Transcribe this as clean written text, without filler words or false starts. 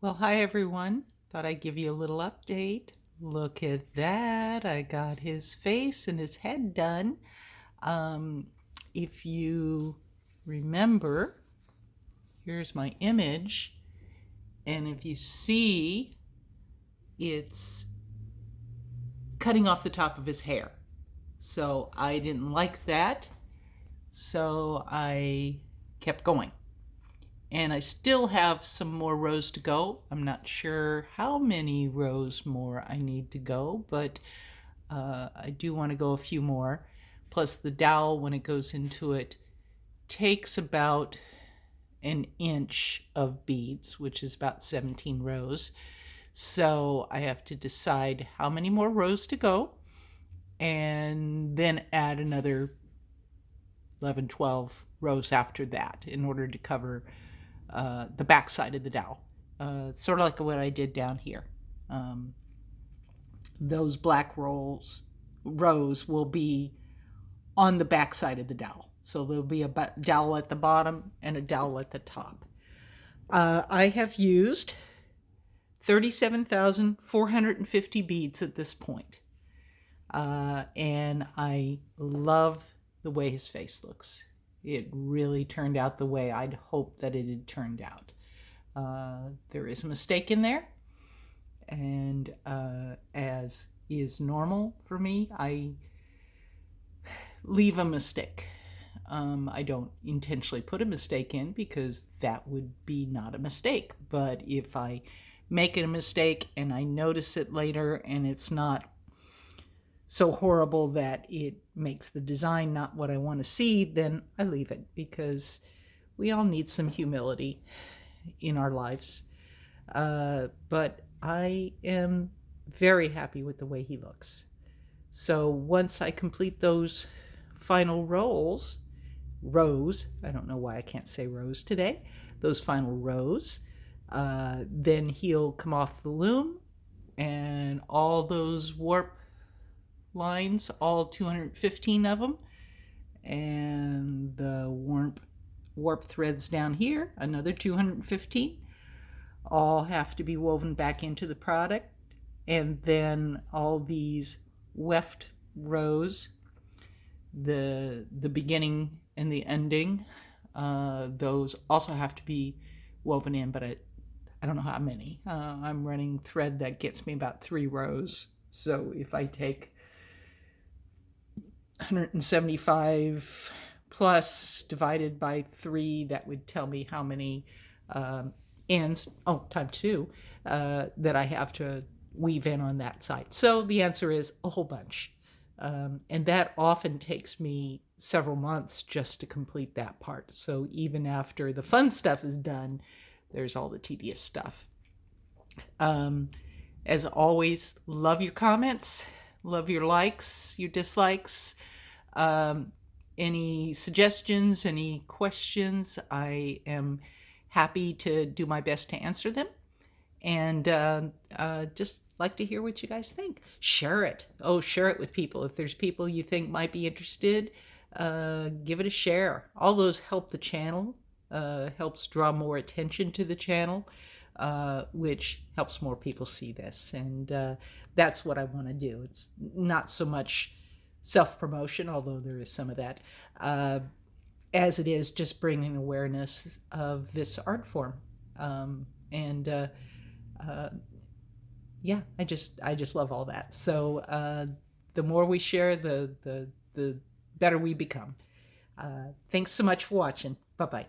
Well, hi everyone. Thought I'd give you a little update. Look at that. I got his face and his head done. Um, if you remember, here's my image. And if you see, it's cutting off the top of his hair. So I didn't like that. So I kept going. And I still have some more rows to go. I'm not sure how many rows more I need to go, but I do want to go a few more. Plus the dowel, when it goes into it, takes about an inch of beads, which is about 17 rows. So I have to decide how many more rows to go and then add another 11, 12 rows after that in order to cover the back side of the dowel, sort of like what I did down here. Those black rows will be on the back side of the dowel. So there'll be a dowel at the bottom and a dowel at the top. I have used 37,450 beads at this point. And I love the way his face looks. It really turned out the way I'd hoped that it had turned out. There is a mistake in there, and as is normal for me, I leave a mistake. I don't intentionally put a mistake in because that would be not a mistake. But if I make a mistake and I notice it later and it's not so horrible that it makes the design not what I want to see, then I leave it, because we all need some humility in our lives. But I am very happy with the way he looks. So once I complete those final rows, I don't know why I can't say rows today, those final rows, then he'll come off the loom, and all those warp lines, all 215 of them, and the warp threads down here, another 215, all have to be woven back into the product. And then all these weft rows, the beginning and the ending, those also have to be woven in, but I don't know how many. I'm running thread that gets me about 3 rows. So if I take 175 plus divided by 3, that would tell me how many ends, times 2, that I have to weave in on that side. So the answer is a whole bunch. And that often takes me several months just to complete that part. So even after the fun stuff is done, there's all the tedious stuff. As always, love your comments, love your likes, your dislikes, any suggestions, any questions. I am happy to do my best to answer them. And just like to hear what you guys think. Share it. Share it with people. If there's people you think might be interested, give it a share. All those help the channel, helps draw more attention to the channel, which helps more people see this. And that's what I want to do. It's not so much self-promotion, although there is some of that, as it is just bringing awareness of this art form. Yeah, I just love all that. So the more we share, the better we become. Thanks so much for watching. Bye-bye.